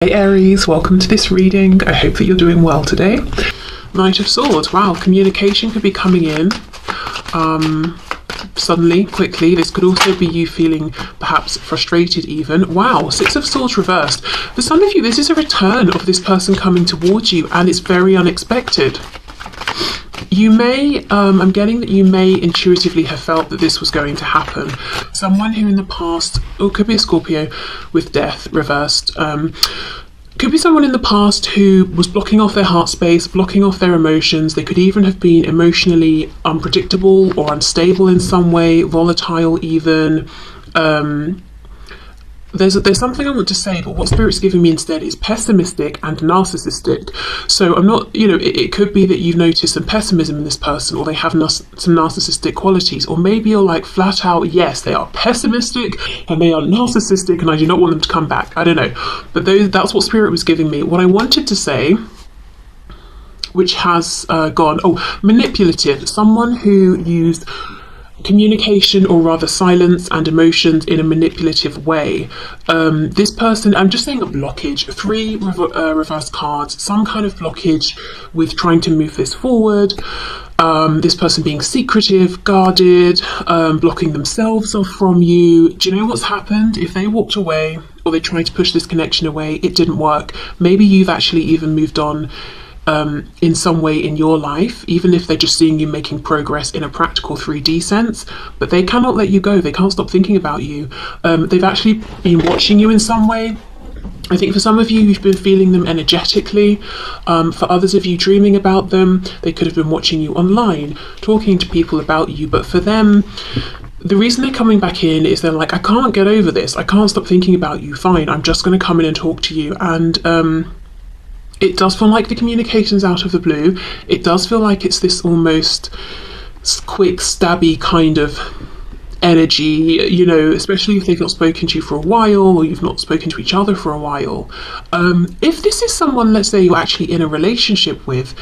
Hey Aries, welcome to this reading. I hope that you're doing well today. Knight of Swords. Wow, communication could be coming in suddenly, quickly. This could also be you feeling perhaps frustrated even. Wow, Six of Swords reversed. For some of you, this is a return of this person coming towards you, and it's very unexpected. You may, I'm getting that you may intuitively have felt that this was going to happen. Someone who in the past, or could be a Scorpio with death reversed, could be someone in the past who was blocking off their heart space, blocking off their emotions. They could even have been emotionally unpredictable or unstable in some way, volatile even. There's something I want to say, but what Spirit's giving me instead is pessimistic and narcissistic. So I'm not, it could be that you've noticed some pessimism in this person, or they have some narcissistic qualities, or maybe you're like flat out, yes, they are pessimistic and they are narcissistic and I do not want them to come back. I don't know. But that's what Spirit was giving me. What I wanted to say, which has gone, manipulative, someone who used communication, or rather silence and emotions, in a manipulative way. This person, I'm just saying a blockage, three reverse cards, some kind of blockage with trying to move this forward. This person being secretive, guarded, blocking themselves off from you. Do you know what's happened? If they walked away or they tried to push this connection away, it didn't work. Maybe you've actually even moved on in some way in your life, even if they're just seeing you making progress in a practical 3D sense, but they cannot let you go. They can't stop thinking about you. They've actually been watching you in some way. I think for some of you, you've been feeling them energetically. For others of you, dreaming about them. They could have been watching you online, talking to people about you, but for them, the reason they're coming back in is they're like, I can't get over this. I can't stop thinking about you. Fine, I'm just going to come in and talk to you. And it does feel like the communication's out of the blue. It does feel like it's this almost quick, stabby kind of energy, especially if they've not spoken to you for a while, or you've not spoken to each other for a while. If this is someone, let's say, you're actually in a relationship with,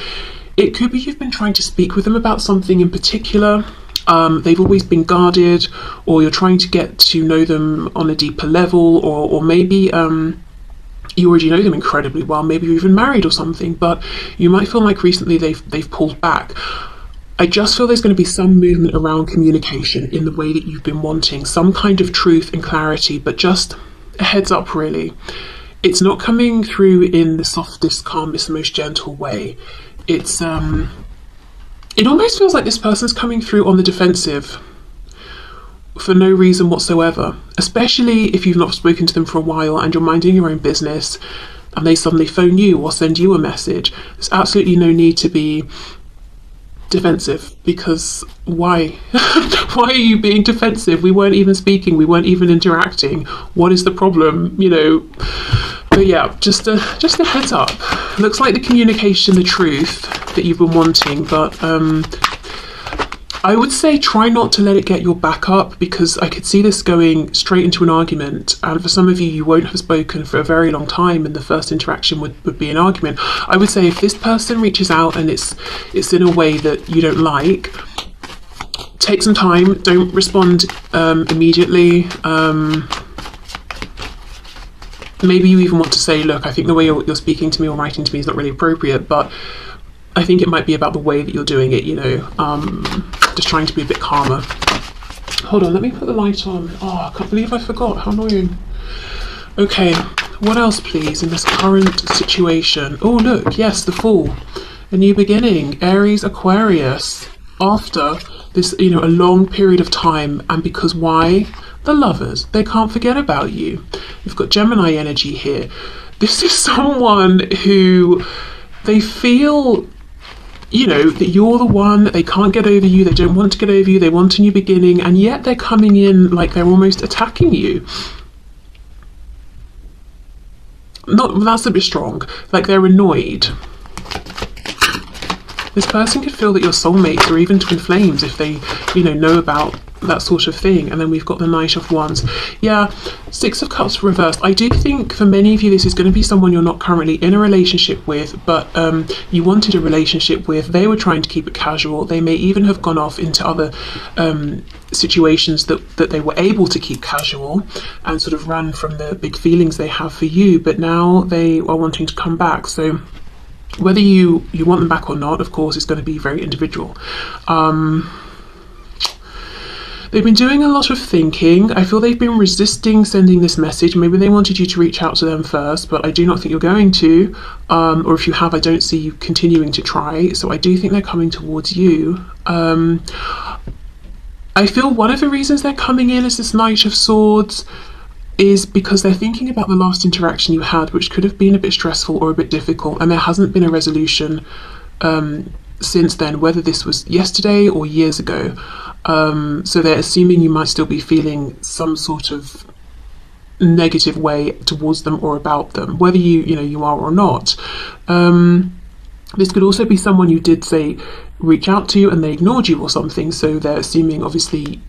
it could be you've been trying to speak with them about something in particular. They've always been guarded, or you're trying to get to know them on a deeper level, or maybe you already know them incredibly well, maybe you're even married or something, but you might feel like recently they've pulled back. I just feel there's going to be some movement around communication in the way that you've been wanting, some kind of truth and clarity, but just a heads up really. It's not coming through in the softest, calmest, most gentle way. It almost feels like this person's coming through on the defensive for no reason whatsoever, especially if you've not spoken to them for a while and you're minding your own business and they suddenly phone you or send you a message. There's absolutely no need to be defensive, because why? Why are you being defensive? We weren't even speaking, we weren't even interacting. What is the problem? But yeah, just a heads up. Looks like the communication, the truth that you've been wanting, but I would say try not to let it get your back up, because I could see this going straight into an argument, and for some of you, you won't have spoken for a very long time, and the first interaction would be an argument. I would say if this person reaches out and it's in a way that you don't like, take some time, don't respond immediately. Maybe you even want to say, look, I think the way you're speaking to me or writing to me is not really appropriate, but I think it might be about the way that you're doing it, just trying to be a bit calmer. Hold on, let me put the light on. Oh, I can't believe I forgot. How annoying. Okay, what else, please, in this current situation? Oh, look, yes, the Fool. A new beginning. Aries, Aquarius. After this, a long period of time, and because why? The Lovers. They can't forget about you. You've got Gemini energy here. This is someone who they feel that you're the one, they can't get over you, they don't want to get over you, they want a new beginning, and yet they're coming in like they're almost attacking you. That's a bit strong, like they're annoyed. This person could feel that you're soulmates or even twin flames if they, know about that sort of thing. And then we've got the Knight of Wands. Yeah, Six of Cups reversed. I do think for many of you this is going to be someone you're not currently in a relationship with, but you wanted a relationship with. They were trying to keep it casual. They may even have gone off into other situations that they were able to keep casual and sort of run from the big feelings they have for you, but now they are wanting to come back. So whether you want them back or not, of course, is going to be very individual. They've been doing a lot of thinking. I feel they've been resisting sending this message. Maybe they wanted you to reach out to them first, but I do not think you're going to. Or if you have, I don't see you continuing to try. So I do think they're coming towards you. I feel one of the reasons they're coming in as this Knight of Swords is because they're thinking about the last interaction you had, which could have been a bit stressful or a bit difficult, and there hasn't been a resolution since then, whether this was yesterday or years ago. So they're assuming you might still be feeling some sort of negative way towards them or about them, whether you are or not. This could also be someone you did say reach out to and they ignored you or something, so they're assuming obviously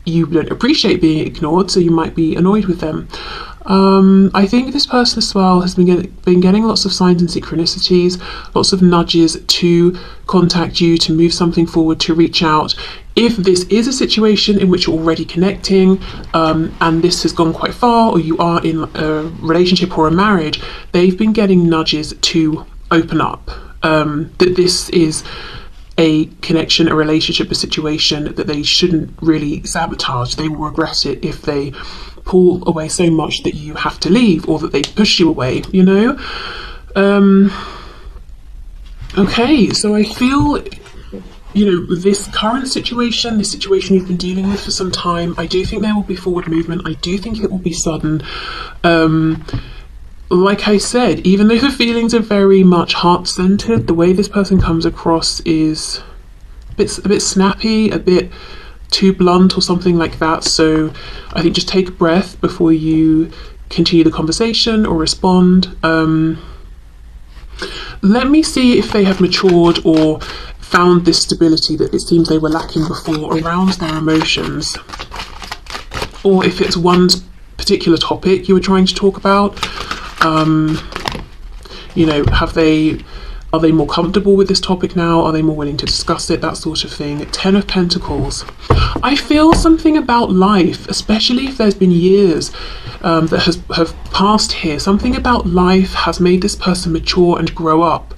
you don't appreciate being ignored, so you might be annoyed with them. I think this person as well has been getting lots of signs and synchronicities, lots of nudges to contact you, to move something forward, to reach out. If this is a situation in which you're already connecting and this has gone quite far, or you are in a relationship or a marriage, they've been getting nudges to open up, that this is a connection, a relationship, a situation that they shouldn't really sabotage. They will regret it if they pull away so much that you have to leave, or that they push you away, Okay, so I feel, this current situation, this situation you've been dealing with for some time, I do think there will be forward movement. I do think it will be sudden. Like I said, even though the feelings are very much heart-centered, the way this person comes across is a bit snappy, a bit too blunt or something like that. So I think just take a breath before you continue the conversation or respond. Let me see if they have matured or found this stability that it seems they were lacking before around their emotions, or if it's one particular topic you were trying to talk about. Are they more comfortable with this topic now? Are they more willing to discuss it? That sort of thing. 10 of Pentacles. I feel something about life, especially if there's been years that have passed here. Something about life has made this person mature and grow up.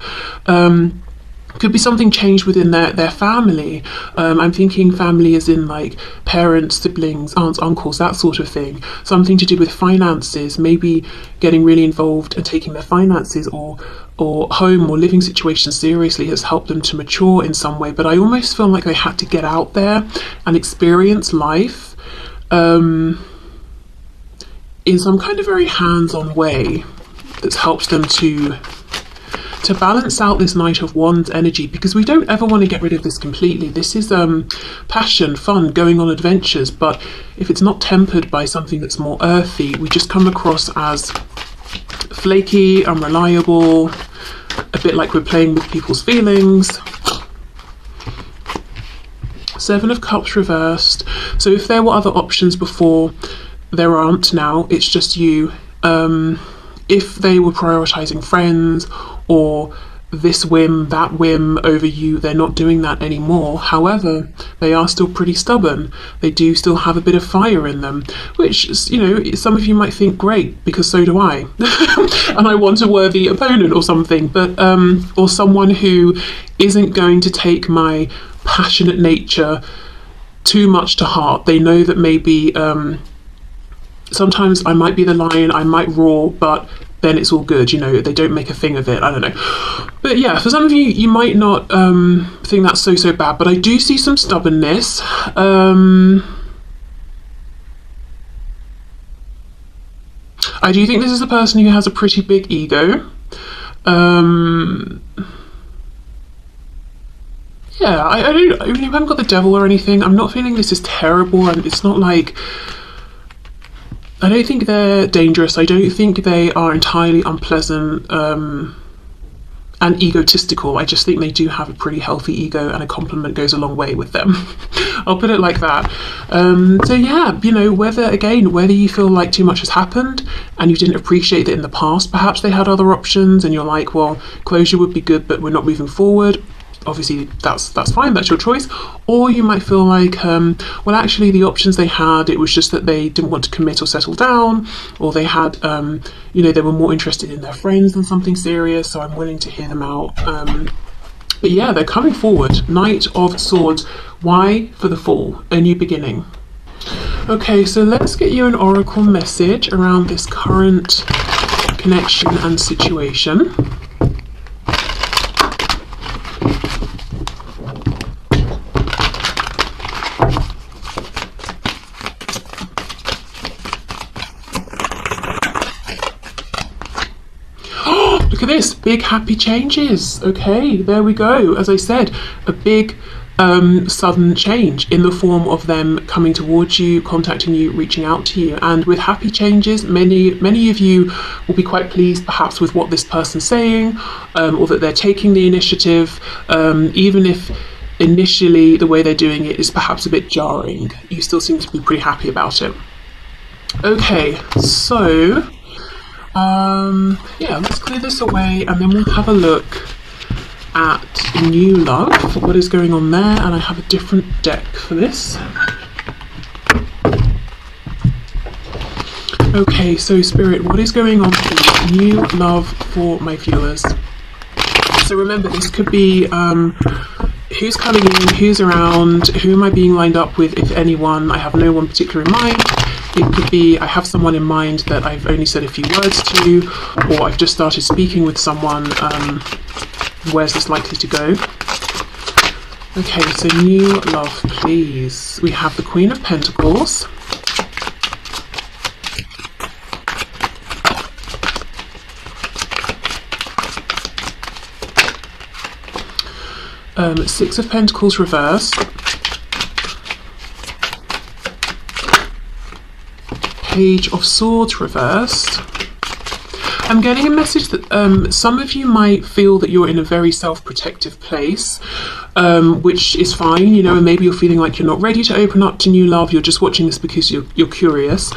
Could be something changed within their family. I'm thinking family as in like parents, siblings, aunts, uncles, that sort of thing. Something to do with finances, maybe getting really involved and taking their finances or home or living situation seriously has helped them to mature in some way. But I almost feel like they had to get out there and experience life in some kind of very hands-on way that's helped them to balance out this Knight of Wands energy, because we don't ever want to get rid of this completely. This is passion, fun, going on adventures, but if it's not tempered by something that's more earthy, we just come across as flaky, unreliable, a bit like we're playing with people's feelings. 7 of Cups reversed. So if there were other options before, there aren't now. It's just you. If they were prioritizing friends or this whim, that whim over you, they're not doing that anymore. However, they are still pretty stubborn. They do still have a bit of fire in them, which, some of you might think, great, because so do I. And I want a worthy opponent or something, but or someone who isn't going to take my passionate nature too much to heart. They know that maybe sometimes I might be the lion, I might roar, but then it's all good, they don't make a thing of it. I don't know. But yeah, for some of you, you might not think that's so bad, but I do see some stubbornness. I do think this is a person who has a pretty big ego. Yeah, I haven't got the devil or anything. I'm not feeling this is terrible, and it's not like, I don't think they're dangerous. I don't think they are entirely unpleasant. and egotistical. I just think they do have a pretty healthy ego, and a compliment goes a long way with them. I'll put it like that. So yeah, you know, whether you feel like too much has happened and you didn't appreciate that in the past, perhaps they had other options and you're like, well, closure would be good, but we're not moving forward. Obviously that's fine, that's your choice. Or you might feel like, well, actually the options they had, it was just that they didn't want to commit or settle down, or they had, you know, they were more interested in their friends than something serious, so I'm willing to hear them out. But yeah, they're coming forward. Knight of Swords. Why? For the Fool, a new beginning. Okay, so let's get you an oracle message around this current connection and situation. Look at this, big happy changes. Okay, there we go. As I said, a big sudden change in the form of them coming towards you, contacting you, reaching out to you. And with happy changes, many of you will be quite pleased perhaps with what this person's saying, or that they're taking the initiative, even if initially the way they're doing it is perhaps a bit jarring. You still seem to be pretty happy about it. Okay, so yeah, let's clear this away and then we'll have a look at new love, what is going on there, and I have a different deck for this. Okay, so Spirit, what is going on for new love for my viewers? So remember, this could be who's coming in, who's around, who am I being lined up with, if anyone. I have no one particular in mind. It could be I have someone in mind that I've only said a few words to, or I've just started speaking with someone. Where's this likely to go? Okay, so new love, please. We have the Queen of Pentacles. Six of Pentacles reversed. Page of Swords reversed. I'm getting a message that some of you might feel that you're in a very self-protective place, which is fine, you know, and maybe you're feeling like you're not ready to open up to new love. You're just watching this because you're curious.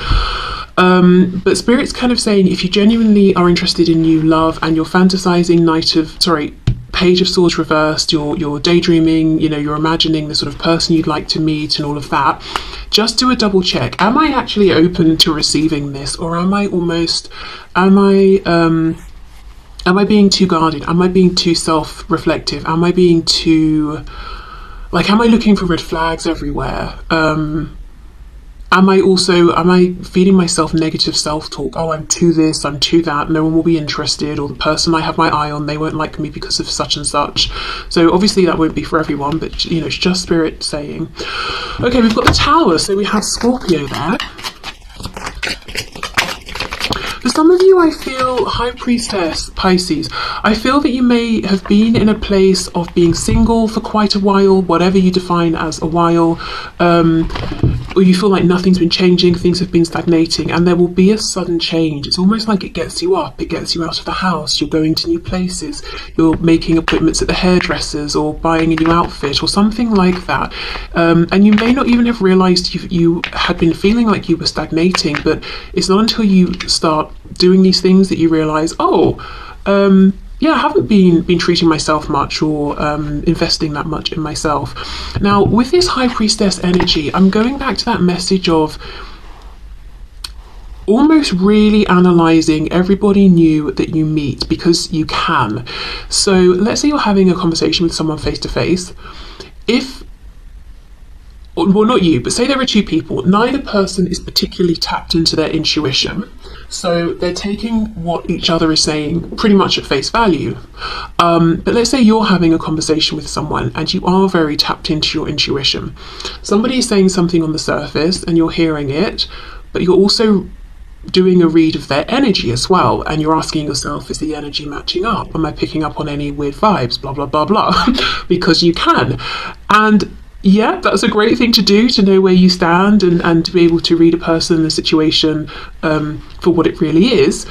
But Spirit's kind of saying if you genuinely are interested in new love and you're fantasizing Page of Swords reversed, you're daydreaming, you know, you're imagining the sort of person you'd like to meet and all of that, just do a double check. Am I actually open to receiving this, or am I being too guarded? Am I being too self-reflective? Am I being too, like, am I looking for red flags everywhere? Am I feeding myself negative self-talk? Oh, I'm too this, I'm too that, no one will be interested, or the person I have my eye on, they won't like me because of such and such. So obviously that won't be for everyone, but you know, it's just Spirit saying. Okay, we've got the Tower, so we have Scorpio there. For some of you, I feel High Priestess, Pisces, I feel that you may have been in a place of being single for quite a while, whatever you define as a while, or you feel like nothing's been changing, things have been stagnating, and there will be a sudden change. It's almost like it gets you up, it gets you out of the house, you're going to new places, you're making appointments at the hairdressers, or buying a new outfit, or something like that. And you may not even have realised you had been feeling like you were stagnating, but it's not until you start doing these things that you realise, yeah, I haven't been treating myself much, or investing that much in myself. Now, with this High Priestess energy, I'm going back to that message of almost really analysing everybody new that you meet, because you can. So let's say you're having a conversation with someone face to face. Well, not you, but say there are two people. Neither person is particularly tapped into their intuition. So they're taking what each other is saying pretty much at face value. But let's say you're having a conversation with someone and you are very tapped into your intuition. Somebody is saying something on the surface and you're hearing it, but you're also doing a read of their energy as well. And you're asking yourself, is the energy matching up? Am I picking up on any weird vibes? Blah, blah, blah, blah. Because you can. And yeah, that's a great thing to do, to know where you stand and to be able to read a person and a situation for what it really is.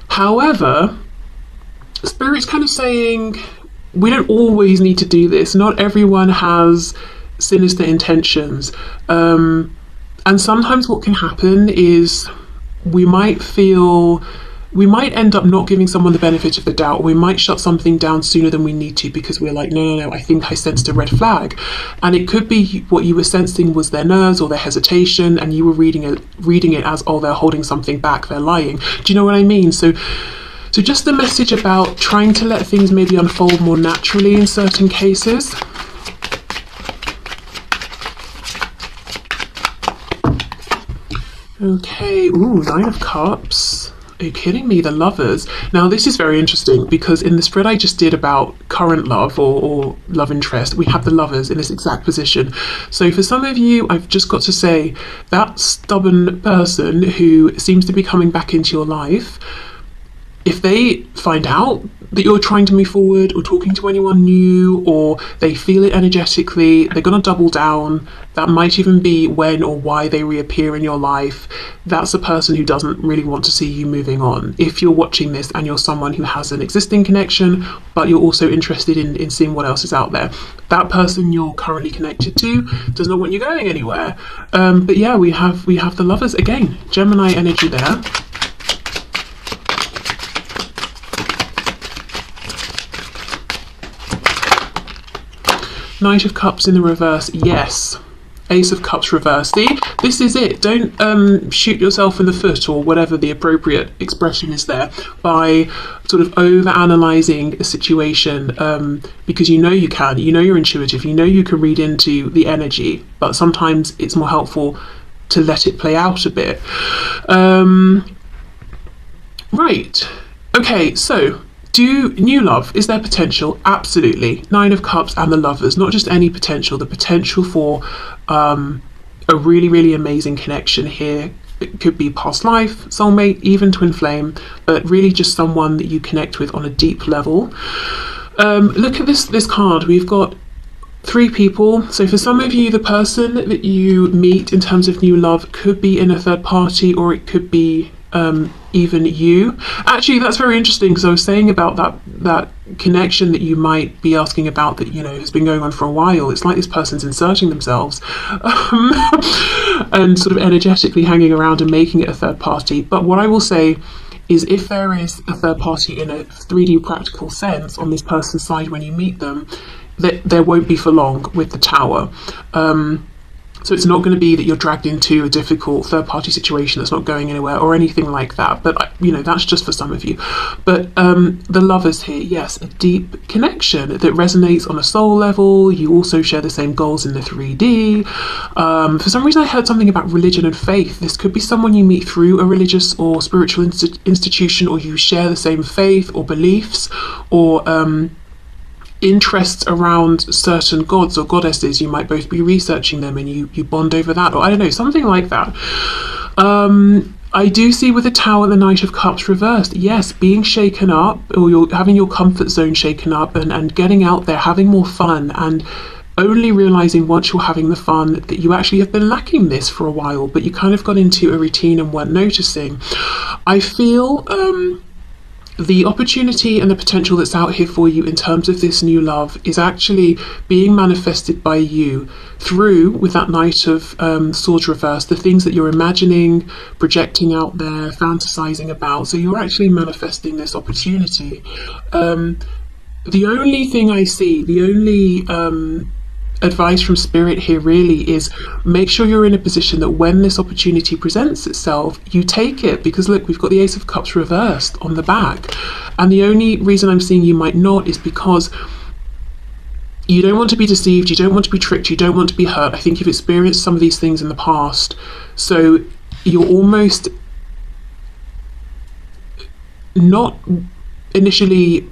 However, Spirit's kind of saying we don't always need to do this. Not everyone has sinister intentions. And sometimes what can happen is we might end up not giving someone the benefit of the doubt, or we might shut something down sooner than we need to because we're like, no, I think I sensed a red flag. And it could be what you were sensing was their nerves or their hesitation, and you were reading it as, oh, they're holding something back, they're lying. Do you know what I mean? So just the message about trying to let things maybe unfold more naturally in certain cases. Okay, ooh, Nine of Cups. Are you kidding me? The Lovers. Now, this is very interesting because in the spread I just did about current love or love interest, we have the Lovers in this exact position. So for some of you, I've just got to say that stubborn person who seems to be coming back into your life, if they find out that you're trying to move forward or talking to anyone new, or they feel it energetically, they're going to double down. That might even be when or why they reappear in your life. That's a person who doesn't really want to see you moving on. If you're watching this and you're someone who has an existing connection, but you're also interested in seeing what else is out there, that person you're currently connected to does not want you going anywhere. But yeah, we have the Lovers again. Gemini energy there. Knight of Cups in the reverse, yes. Ace of Cups reverse. See, this is it. Don't shoot yourself in the foot, or whatever the appropriate expression is there, by sort of over-analysing a situation, because you know you can. You know you're intuitive. You know you can read into the energy, but sometimes it's more helpful to let it play out a bit. Right. Okay, so new love, is there potential? Absolutely. Nine of Cups and the Lovers, not just any potential, the potential for a really, really amazing connection here. It could be past life, soulmate, even twin flame, but really just someone that you connect with on a deep level. Look at this card. We've got 3 people. So for some of you, the person that you meet in terms of new love could be in a third party, or it could be even you. Actually, that's very interesting, because I was saying about that connection that you might be asking about that, you know, has been going on for a while. It's like this person's inserting themselves and sort of energetically hanging around and making it a third party. But what I will say is, if there is a third party in a 3D practical sense on this person's side when you meet them, that there won't be for long with the Tower. So it's not going to be that you're dragged into a difficult third-party situation that's not going anywhere or anything like that. But, you know, that's just for some of you. But the Lovers here, yes, a deep connection that resonates on a soul level. You also share the same goals in the 3D. For some reason, I heard something about religion and faith. This could be someone you meet through a religious or spiritual institution, or you share the same faith or beliefs, or interests around certain gods or goddesses. You might both be researching them and you bond over that, or I don't know, something like that. I do see with the Tower and the Knight of Cups reversed, yes, being shaken up, or you're having your comfort zone shaken up, and getting out there, having more fun, and only realizing once you're having the fun that you actually have been lacking this for a while, but you kind of got into a routine and weren't noticing. I feel the opportunity and the potential that's out here for you in terms of this new love is actually being manifested by you through, with that Knight of Swords reversed, the things that you're imagining, projecting out there, fantasizing about. So you're actually manifesting this opportunity. The only thing I see, the only advice from Spirit here really is, make sure you're in a position that when this opportunity presents itself, you take it. Because look, we've got the Ace of Cups reversed on the back, and the only reason I'm seeing you might not is because you don't want to be deceived, you don't want to be tricked, you don't want to be hurt. I think you've experienced some of these things in the past, so you're almost not initially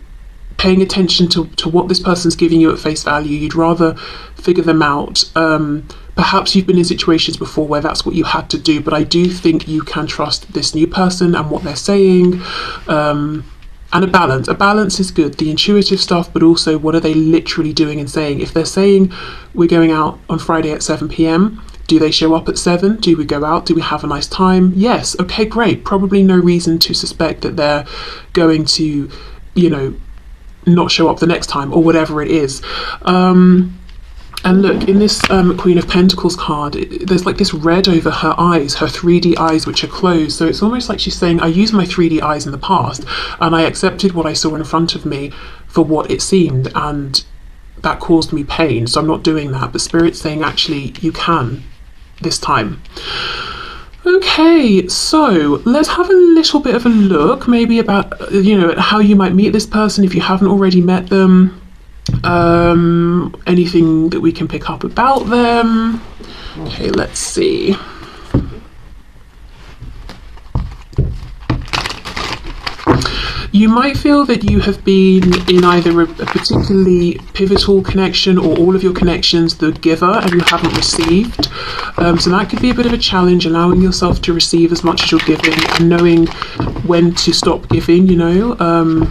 paying attention to what this person's giving you at face value. You'd rather figure them out. Perhaps you've been in situations before where that's what you had to do, but I do think you can trust this new person and what they're saying. And a balance. A balance is good. The intuitive stuff, but also what are they literally doing and saying? If they're saying, we're going out on Friday at 7 p.m, do they show up at 7? Do we go out? Do we have a nice time? Yes. Okay, great. Probably no reason to suspect that they're going to, you know, not show up the next time, or whatever it is. And look, in this Queen of Pentacles card, there's like this red over her eyes, her 3D eyes, which are closed. So it's almost like she's saying, I used my 3D eyes in the past, and I accepted what I saw in front of me for what it seemed, and that caused me pain. So I'm not doing that. But Spirit's saying, actually, you can this time. Okay, so let's have a little bit of a look, maybe about, you know, how you might meet this person if you haven't already met them. Anything that we can pick up about them. Okay, let's see. You might feel that you have been in either a particularly pivotal connection, or all of your connections the giver and you haven't received. So that could be a bit of a challenge, allowing yourself to receive as much as you're giving and knowing when to stop giving, you know.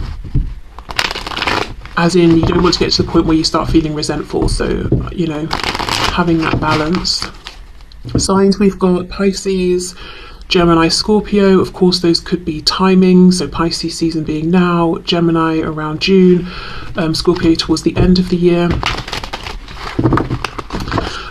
As in, you don't want to get to the point where you start feeling resentful. So, you know, having that balance. Signs we've got Pisces, Gemini, Scorpio. Of course, those could be timing. So Pisces season being now, Gemini around June, Scorpio towards the end of the year.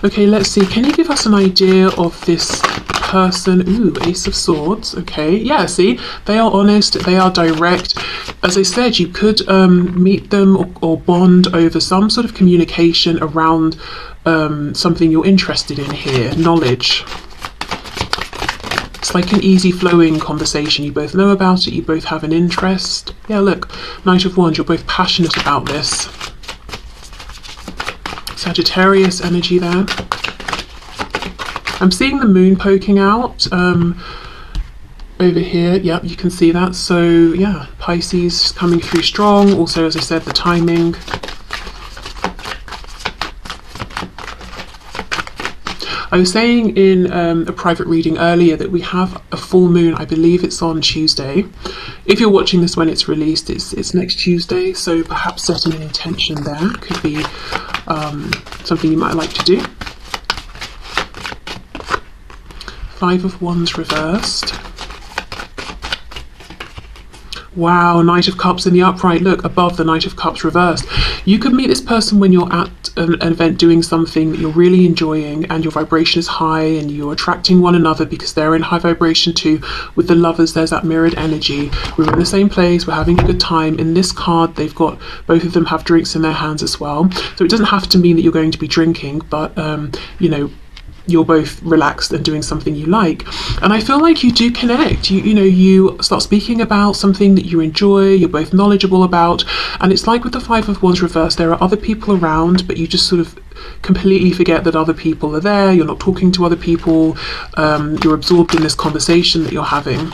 Okay, let's see. Can you give us an idea of this person? Ooh, Ace of Swords. Okay, yeah, see, they are honest, they are direct. As I said, you could meet them or bond over some sort of communication around something you're interested in here, knowledge. It's like an easy flowing conversation. You both know about it, you both have an interest. Yeah, look, Knight of Wands, you're both passionate about this. Sagittarius energy there. I'm seeing the moon poking out over here. Yep, you can see that. So yeah, Pisces coming through strong. Also, as I said, the timing. I was saying in a private reading earlier that we have a full moon. I believe it's on Tuesday. If you're watching this when it's released, it's next Tuesday. So perhaps setting an intention there could be something you might like to do. Five of Wands reversed. Wow, Knight of Cups in the upright. Look, above the Knight of Cups reversed. You could meet this person when you're at an event doing something that you're really enjoying and your vibration is high and you're attracting one another because they're in high vibration too. With the lovers, there's that mirrored energy. We're in the same place, we're having a good time. In this card, they've got, both of them have drinks in their hands as well. So it doesn't have to mean that you're going to be drinking, but, you know, you're both relaxed and doing something you like. And I feel like you do connect. You know, you start speaking about something that you enjoy, you're both knowledgeable about, and it's like with the Five of Wands reversed, there are other people around, but you just sort of completely forget that other people are there. You're not talking to other people, you're absorbed in this conversation that you're having.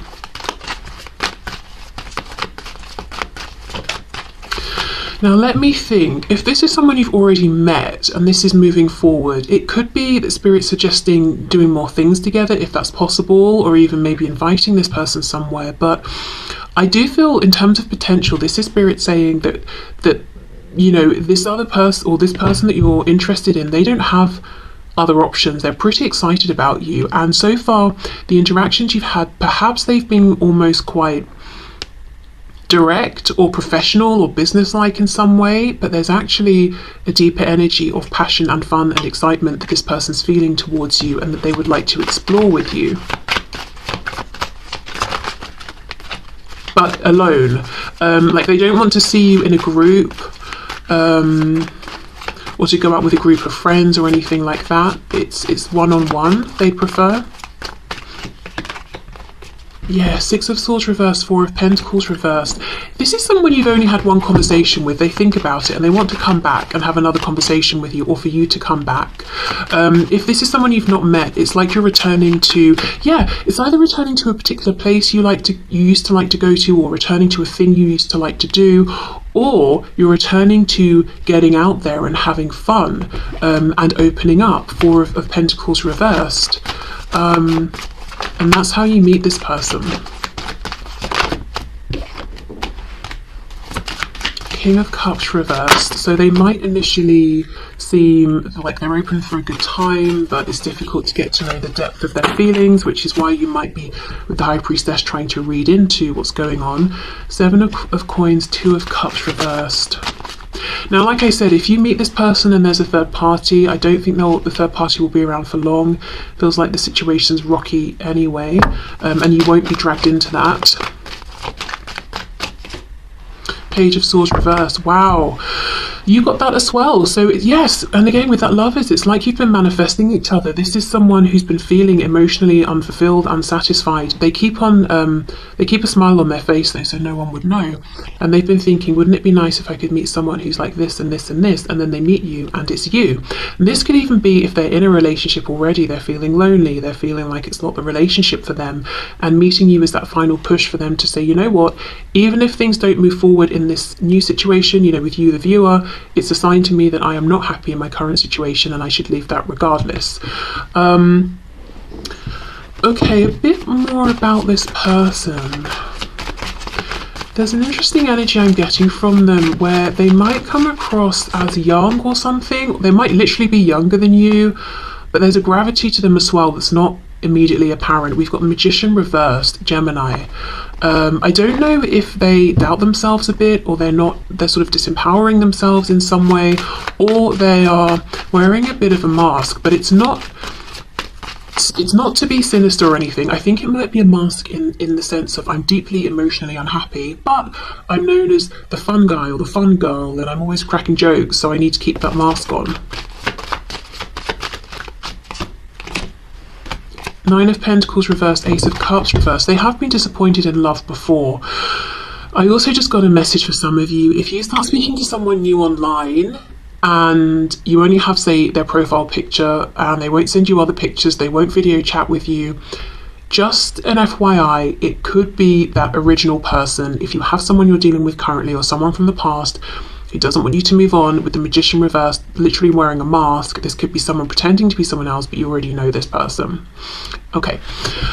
Now let me think, if this is someone you've already met and this is moving forward, it could be that Spirit's suggesting doing more things together if that's possible, or even maybe inviting this person somewhere. But I do feel in terms of potential, this is Spirit saying that you know, this other person or this person that you're interested in, they don't have other options. They're pretty excited about you, and so far the interactions you've had, perhaps they've been almost quite direct or professional or businesslike in some way, but there's actually a deeper energy of passion and fun and excitement that this person's feeling towards you and that they would like to explore with you. But alone, like they don't want to see you in a group, or to go out with a group of friends or anything like that. It's one-on-one they prefer. Yeah, Six of Swords reversed, Four of Pentacles reversed. This is someone you've only had one conversation with. They think about it and they want to come back and have another conversation with you, or for you to come back. If this is someone you've not met, it's like you're returning to, yeah, it's either returning to a particular place you used to like to go to, or returning to a thing you used to like to do, or you're returning to getting out there and having fun, and opening up. Four of Pentacles reversed. And that's how you meet this person. King of Cups reversed. So they might initially seem like they're open for a good time, but it's difficult to get to know the depth of their feelings, which is why you might be, with the High Priestess, trying to read into what's going on. Seven of Coins, Two of Cups reversed. Now, like I said, if you meet this person and there's a third party, I don't think the third party will be around for long. Feels like the situation's rocky anyway, and you won't be dragged into that. Page of Swords reversed. Wow, you got that as well. So yes, and again with that Lovers, it's like you've been manifesting each other. This is someone who's been feeling emotionally unfulfilled, unsatisfied. They keep a smile on their face though, so no one would know. And they've been thinking, wouldn't it be nice if I could meet someone who's like this and this and this, and then they meet you and it's you. And this could even be if they're in a relationship already, they're feeling lonely, they're feeling like it's not the relationship for them, and meeting you is that final push for them to say, you know what, even if things don't move forward in this new situation, you know, with you the viewer, it's a sign to me that I am not happy in my current situation and I should leave that regardless. Okay, a bit more about this person. There's an interesting energy I'm getting from them where they might come across as young or something. They might literally be younger than you, but there's a gravity to them as well that's not immediately apparent. We've got the Magician reversed, Gemini. I don't know if they doubt themselves a bit, or they're sort of disempowering themselves in some way, or they are wearing a bit of a mask, but it's not to be sinister or anything. I think it might be a mask in the sense of I'm deeply emotionally unhappy, but I'm known as the fun guy or the fun girl, and I'm always cracking jokes, so I need to keep that mask on. Nine of Pentacles reversed, Ace of Cups reversed. They have been disappointed in love before. I also just got a message for some of you. If you start speaking to someone new online and you only have, say, their profile picture and they won't send you other pictures, they won't video chat with you, just an FYI, it could be that original person. If you have someone you're dealing with currently or someone from the past who doesn't want you to move on, with the Magician reversed, literally wearing a mask, this could be someone pretending to be someone else, but you already know this person. Okay.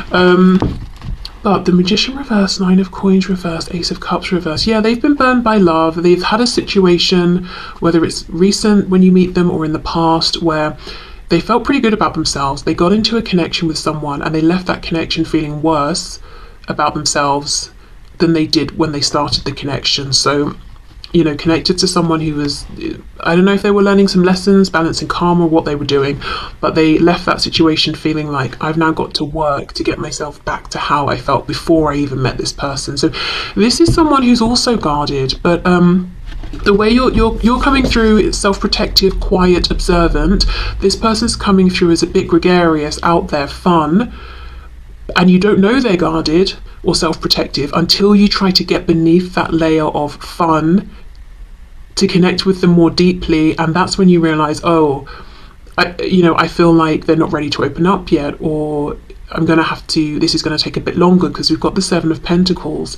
But the Magician reversed, Nine of Coins reversed, Ace of Cups reversed. Yeah, they've been burned by love. They've had a situation, whether it's recent when you meet them or in the past, where they felt pretty good about themselves. They got into a connection with someone and they left that connection feeling worse about themselves than they did when they started the connection. So, you know, connected to someone who was, I don't know if they were learning some lessons, balancing karma, or what they were doing, but they left that situation feeling like, I've now got to work to get myself back to how I felt before I even met this person. So this is someone who's also guarded, but the way you're coming through is self-protective, quiet, observant. This person's coming through as a bit gregarious, out there, fun, and you don't know they're guarded or self-protective until you try to get beneath that layer of fun to connect with them more deeply, and that's when you realize, oh, I feel like they're not ready to open up yet, or I'm gonna have to, this is gonna take a bit longer because we've got the Seven of Pentacles.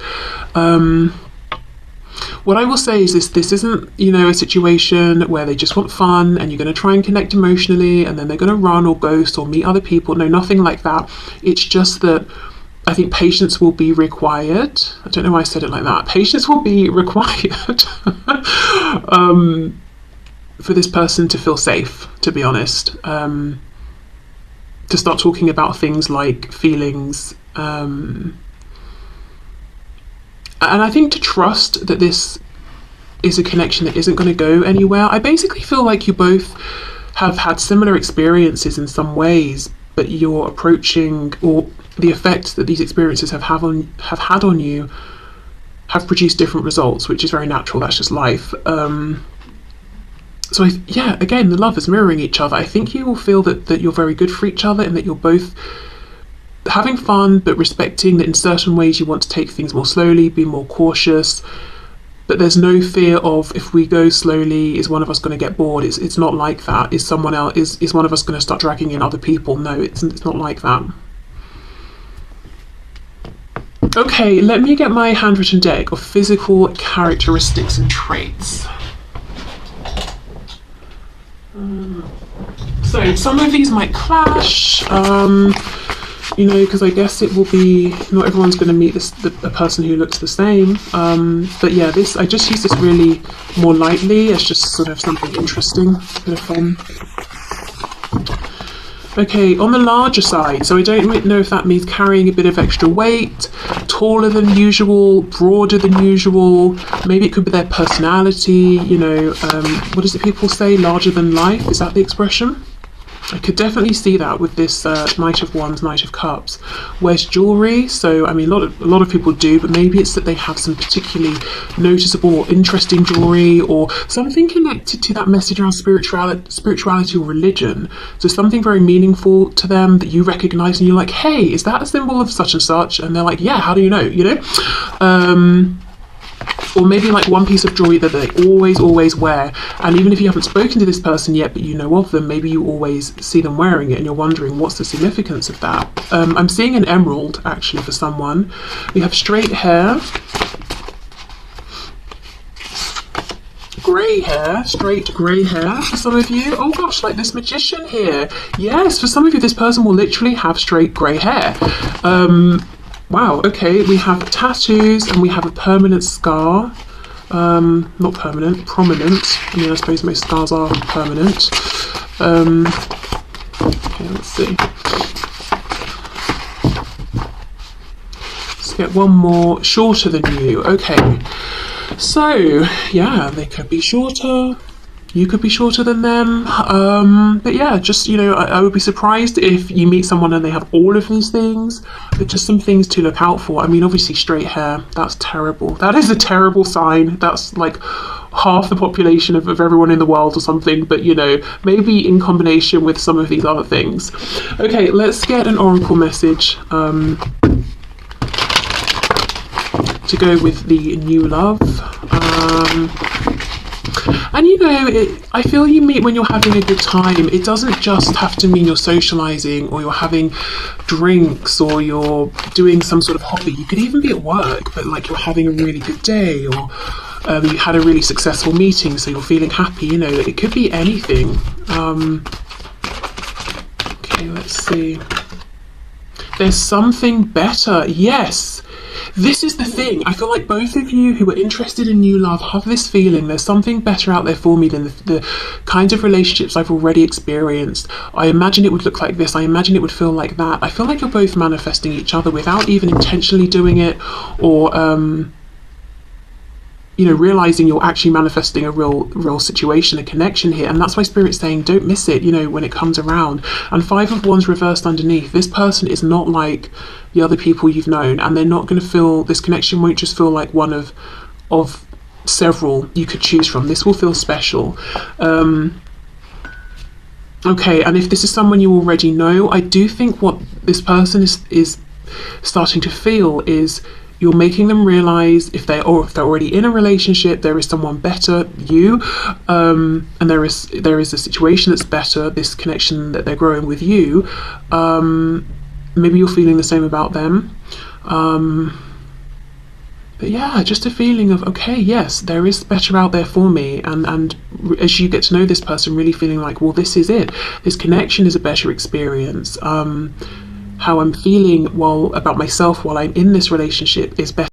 What I will say is this isn't, a situation where they just want fun and you're going to try and connect emotionally and then they're going to run or ghost or meet other people. No, nothing like that. It's just that I think patience will be required. I don't know why I said it like that. Patience will be required for this person to feel safe, to be honest. To start talking about things like feelings, and I think to trust that this is a connection that isn't going to go anywhere. I basically feel like you both have had similar experiences in some ways, but you're approaching, or the effects that these experiences have had on you have produced different results, which is very natural. That's just life. So again, the love is mirroring each other. I think you will feel that you're very good for each other and that you're both having fun, but respecting that in certain ways you want to take things more slowly, be more cautious, but there's no fear of, if we go slowly, is one of us going to get bored? It's not like that. Is one of us going to start dragging in other people? No, it's not like that. Okay, let me get my handwritten deck of physical characteristics and traits. So some of these might clash. you know, because I guess it will be, not everyone's going to meet a person who looks the same. But yeah, I just use this really more lightly as just sort of something interesting, bit of fun. Okay, on the larger side, so I don't know if that means carrying a bit of extra weight, taller than usual, broader than usual, maybe it could be their personality, you know, what is it people say, larger than life, is that the expression? I could definitely see that with this Knight of Wands, Knight of Cups. Wears jewellery, so I mean a lot of people do, but maybe it's that they have some particularly noticeable or interesting jewellery, or something connected to that message around spirituality or religion. So something very meaningful to them that you recognise, and you're like, hey, is that a symbol of such and such? And they're like, yeah, how do you know? You know. Or maybe like one piece of jewelry that they always wear, and even if you haven't spoken to this person yet but you know of them, maybe you always see them wearing it and you're wondering what's the significance of that. I'm seeing an emerald actually for someone. We have straight hair, grey hair, straight grey hair for some of you. Oh gosh, like this magician here. Yes, for some of you this person will literally have straight grey hair. Wow, okay, we have tattoos and we have a permanent scar. Not permanent, prominent. I mean, I suppose most scars are permanent. Okay, let's see. Let's get one more. Shorter than you. Okay. So, yeah, they could be shorter. You could be shorter than them. But yeah, just, you know, I would be surprised if you meet someone and they have all of these things, but just some things to look out for. I mean, obviously straight hair, that's terrible. That is a terrible sign. That's like half the population of everyone in the world or something, but you know, maybe in combination with some of these other things. Okay, let's get an oracle message to go with the new love. And you know, I feel you meet when you're having a good time. It doesn't just have to mean you're socialising or you're having drinks or you're doing some sort of hobby. You could even be at work, but like you're having a really good day, or you had a really successful meeting, so you're feeling happy. You know, it could be anything. Okay, let's see. There's something better. Yes. This is the thing. I feel like both of you who are interested in new love have this feeling there's something better out there for me than the kinds of relationships I've already experienced. I imagine it would look like this. I imagine it would feel like that. I feel like you're both manifesting each other without even intentionally doing it, or you know, realizing you're actually manifesting a real situation, a connection here. And that's why Spirit's saying don't miss it, you know, when it comes around. And Five of Wands reversed underneath. This person is not like the other people you've known, and they're not going to feel, this connection won't just feel like one of several you could choose from. This will feel special. Okay, and if this is someone you already know, I do think what this person is starting to feel is you're making them realize if they're already in a relationship, there is someone better, you, and there is a situation that's better, this connection that they're growing with you. Maybe you're feeling the same about them. But yeah, just a feeling of, okay, yes, there is better out there for me. And as you get to know this person, really feeling like, well, this is it. This connection is a better experience. How I'm feeling about myself while I'm in this relationship is better.